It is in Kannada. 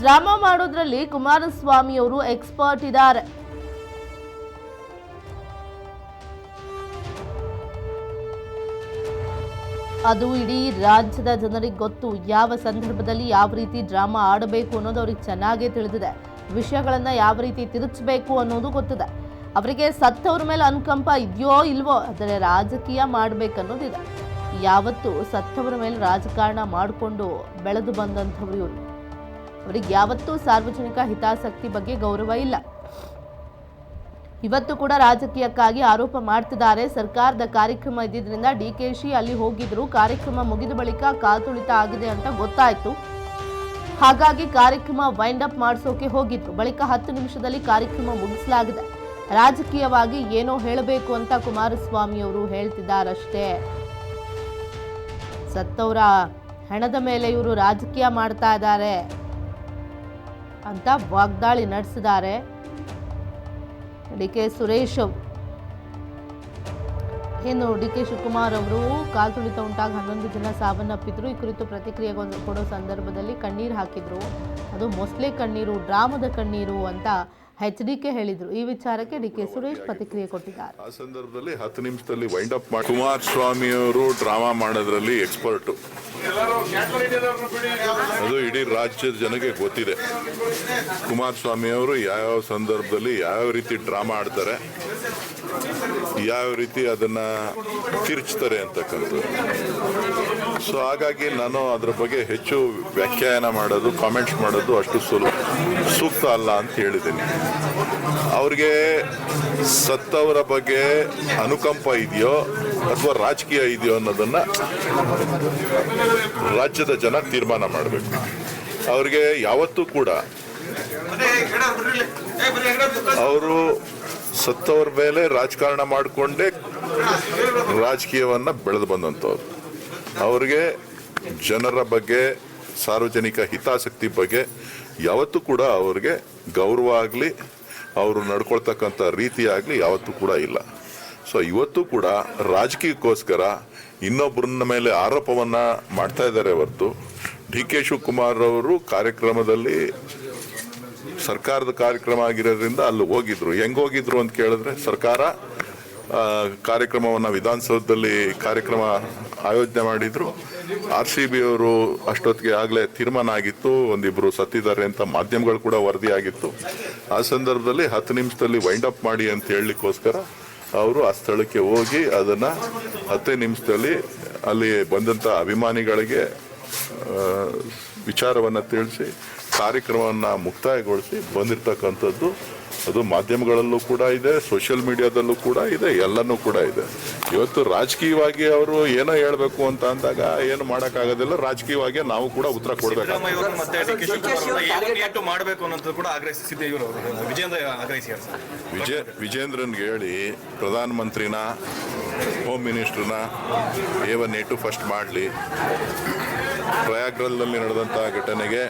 ಡ್ರಾಮಾ ಮಾಡೋದ್ರಲ್ಲಿ ಕುಮಾರಸ್ವಾಮಿ ಅವರು ಎಕ್ಸ್ಪರ್ಟ್ ಇದ್ದಾರೆ. ಅದು ಇಡೀ ರಾಜ್ಯದ ಜನರಿಗೆ ಗೊತ್ತು. ಯಾವ ಸಂದರ್ಭದಲ್ಲಿ ಯಾವ ರೀತಿ ಡ್ರಾಮಾ ಆಡಬೇಕು ಅನ್ನೋದು ಅವ್ರಿಗೆ ಚೆನ್ನಾಗೇ ತಿಳಿದಿದೆ. ವಿಷಯಗಳನ್ನ ಯಾವ ರೀತಿ ತಿರುಚಬೇಕು ಅನ್ನೋದು ಗೊತ್ತಿದೆ. ಅವರಿಗೆ ಸತ್ತವ್ರ ಮೇಲೆ ಅನುಕಂಪ ಇದೆಯೋ ಇಲ್ವೋ, ಆದರೆ ರಾಜಕೀಯ ಮಾಡಬೇಕನ್ನೋದಿದೆ. ಯಾವತ್ತೂ ಸತ್ತವರ ಮೇಲೆ ರಾಜಕಾರಣ ಮಾಡಿಕೊಂಡು ಬೆಳೆದು ಬಂದಂಥವ್ರು ಇವರು. ಅವರಿಗೆ ಯಾವತ್ತೂ ಸಾರ್ವಜನಿಕ ಹಿತಾಸಕ್ತಿ ಬಗ್ಗೆ ಗೌರವ ಇಲ್ಲ. ಇವತ್ತು ಕೂಡ ರಾಜಕೀಯಕ್ಕಾಗಿ ಆರೋಪ ಮಾಡ್ತಿದ್ದಾರೆ. ಸರ್ಕಾರದ ಕಾರ್ಯಕ್ರಮ ಇದ್ದಿದ್ರಿಂದ ಡಿಕೆಶಿ ಅಲ್ಲಿ ಹೋಗಿದ್ರು. ಕಾರ್ಯಕ್ರಮ ಮುಗಿದ ಬಳಿಕ ಕಾತುಳಿತ ಆಗಿದೆ ಅಂತ ಗೊತ್ತಾಯ್ತು. ಹಾಗಾಗಿ ಕಾರ್ಯಕ್ರಮ ವೈಂಡ್ ಅಪ್ ಮಾಡಿಸೋಕೆ ಹೋಗಿದ್ರು. ಬಳಿಕ 10 ನಿಮಿಷದಲ್ಲಿ ಕಾರ್ಯಕ್ರಮ ಮುಗಿಸಲಾಗಿದೆ. ರಾಜಕೀಯವಾಗಿ ಏನೋ ಹೇಳಬೇಕು ಅಂತ ಕುಮಾರಸ್ವಾಮಿ ಅವರು ಹೇಳ್ತಿದ್ದಾರಷ್ಟೇ. ಸತ್ತವರ ಹೆಣದ ಮೇಲೆ ಇವರು ರಾಜಕೀಯ ಮಾಡ್ತಾ ಇದ್ದಾರೆ ಅಂತ ವಾಗ್ದಾಳಿ ನಡೆಸಿದ್ದಾರೆ ಡಿಕೆ ಸುರೇಶ್ ಅವರು. ಏನು ಡಿಕೆ ಶಿವಕುಮಾರ್ ಅವರು ಕಾಲ್ತುಳಿತ ಉಂಟಾಗಿ 11 ಜನ ಸಾವನ್ನಪ್ಪಿದ್ರು. ಈ ಕುರಿತು ಪ್ರತಿಕ್ರಿಯೆ ಕೊಡೋ ಸಂದರ್ಭದಲ್ಲಿ ಕಣ್ಣೀರು ಹಾಕಿದ್ರು. ಅದು ಮೊಸಳೆ ಕಣ್ಣೀರು, ಡ್ರಾಮದ ಕಣ್ಣೀರು ಅಂತ HDK ಹೇಳಿದ್ರು. ಈ ವಿಚಾರಕ್ಕೆ ಡಿಕೆ ಸುರೇಶ್ ಪ್ರತಿಕ್ರಿಯೆ ಕೊಟ್ಟಿದ್ದಾರೆ. ಆ ಸಂದರ್ಭದಲ್ಲಿ 10 ನಿಮಿಷದಲ್ಲಿ ವೈಂಡ್ ಅಪ್ ಮಾಡಿ ಕುಮಾರಸ್ವಾಮಿ ಅವರು ಡ್ರಾಮಾ ಮಾಡೋದ್ರಲ್ಲಿ ಎಕ್ಸ್ಪರ್ಟು. ಅದು ಇಡೀ ರಾಜ್ಯದ ಜನಕ್ಕೆ ಗೊತ್ತಿದೆ. ಕುಮಾರಸ್ವಾಮಿ ಅವರು ಯಾವ ಸಂದರ್ಭದಲ್ಲಿ ಯಾವ ರೀತಿ ಡ್ರಾಮಾ ಆಡ್ತಾರೆ, ಯಾವ ರೀತಿ ಅದನ್ನ ತಿರುಚ್ತಾರೆ ಅಂತಕ್ಕಂಥದ್ದು. ಸೊ ಹಾಗಾಗಿ ನಾನು ಅದ್ರ ಬಗ್ಗೆ ಹೆಚ್ಚು ವ್ಯಾಖ್ಯಾನ ಮಾಡೋದು, ಕಾಮೆಂಟ್ಸ್ ಮಾಡೋದು ಅಷ್ಟು ಸೂಕ್ತ ಅಲ್ಲ ಅಂತ ಹೇಳಿದ್ದೀನಿ. ಅವ್ರಿಗೆ ಸತ್ತವರ ಬಗ್ಗೆ ಅನುಕಂಪ ಇದೆಯೋ ಅಥವಾ ರಾಜಕೀಯ ಇದೆಯೋ ಅನ್ನೋದನ್ನ ರಾಜ್ಯದ ಜನ ತೀರ್ಮಾನ ಮಾಡಬೇಕು. ಅವ್ರಿಗೆ ಯಾವತ್ತೂ ಕೂಡ ಅವರು ಸತ್ತವರ ಮೇಲೆ ರಾಜಕಾರಣ ಮಾಡಿಕೊಂಡೇ ರಾಜಕೀಯವನ್ನ ಬೆಳೆದು ಬಂದಂಥವ್ರು. ಅವ್ರಿಗೆ ಜನರ ಬಗ್ಗೆ, ಸಾರ್ವಜನಿಕ ಹಿತಾಸಕ್ತಿ ಬಗ್ಗೆ ಯಾವತ್ತೂ ಕೂಡ ಅವ್ರಿಗೆ ಗೌರವ ಆಗಲಿ, ಅವರು ನಡ್ಕೊಳ್ತಕ್ಕಂಥ ರೀತಿ ಆಗಲಿ ಯಾವತ್ತೂ ಕೂಡ ಇಲ್ಲ. ಸೊ ಇವತ್ತು ಕೂಡ ರಾಜಕೀಯಕ್ಕೋಸ್ಕರ ಇನ್ನೊಬ್ಬರನ್ನ ಮೇಲೆ ಆರೋಪವನ್ನ ಮಾಡ್ತಾ ಇದ್ದಾರೆ ಹೊರತು ಡಿಕೆ ಶಿವಕುಮಾರ್ ಅವರು ಕಾರ್ಯಕ್ರಮದಲ್ಲಿ ಸರ್ಕಾರದ ಕಾರ್ಯಕ್ರಮ ಆಗಿರೋದ್ರಿಂದ ಅಲ್ಲಿ ಹೋಗಿದ್ರು. ಹೆಂಗ್ ಹೋಗಿದ್ರು ಅಂತ ಕೇಳಿದ್ರೆ, ಸರ್ಕಾರ ಕಾರ್ಯಕ್ರಮವನ್ನು ವಿಧಾನಸೌಧದಲ್ಲಿ ಕಾರ್ಯಕ್ರಮ ಆಯೋಜನೆ ಮಾಡಿದ್ರು. RCB ಅವರು ಅಷ್ಟೊತ್ತಿಗೆ ಆಗಲೇ ತೀರ್ಮಾನ ಆಗಿತ್ತು, ಒಂದಿಬ್ರು ಸತ್ತಿದ್ದಾರೆ ಅಂತ ಮಾಧ್ಯಮಗಳು ಕೂಡ ವರದಿ ಆಗಿತ್ತು. ಆ ಸಂದರ್ಭದಲ್ಲಿ 10 ನಿಮಿಷದಲ್ಲಿ ವೈಂಡ್ ಅಪ್ ಮಾಡಿ ಅಂತ ಹೇಳಲಿಕ್ಕೋಸ್ಕರ ಅವರು ಆ ಸ್ಥಳಕ್ಕೆ ಹೋಗಿ ಅದನ್ನ 10 ನಿಮಿಷದಲ್ಲಿ ಅಲ್ಲಿ ಬಂದಂತ ಅಭಿಮಾನಿಗಳಿಗೆ ವಿಚಾರವನ್ನ ತಿಳಿಸಿ ಕಾರ್ಯಕ್ರಮವನ್ನ ಮುಕ್ತಾಯಗೊಳಿಸಿ ಬಂದಿರತಕ್ಕಂಥದ್ದು. ಅದು ಮಾಧ್ಯಮಗಳಲ್ಲೂ ಕೂಡ ಇದೆ, ಸೋಷಿಯಲ್ ಮೀಡಿಯಾದಲ್ಲೂ ಕೂಡ ಇದೆ, ಎಲ್ಲನೂ ಕೂಡ ಇದೆ. ಇವತ್ತು ರಾಜಕೀಯವಾಗಿ ಅವರು ಏನೋ ಹೇಳಬೇಕು ಅಂತ ಅಂದಾಗ ಏನು ಮಾಡೋಕ್ಕಾಗೋದಿಲ್ಲ. ರಾಜಕೀಯವಾಗಿ ನಾವು ಕೂಡ ಉತ್ತರ ಕೊಡಬೇಕು. ವಿಜೇಂದ್ರನ್ಗೆ ಹೇಳಿ ಪ್ರಧಾನಮಂತ್ರಿನ, ಹೋಮ್ ಮಿನಿಸ್ಟರ್ನ A1A2 ಫಸ್ಟ್ ಮಾಡಲಿ. ಪ್ರಯಾಗ್ರಾಜ್ನಲ್ಲಿ ನಡೆದಂತಹ ಘಟನೆಗೆ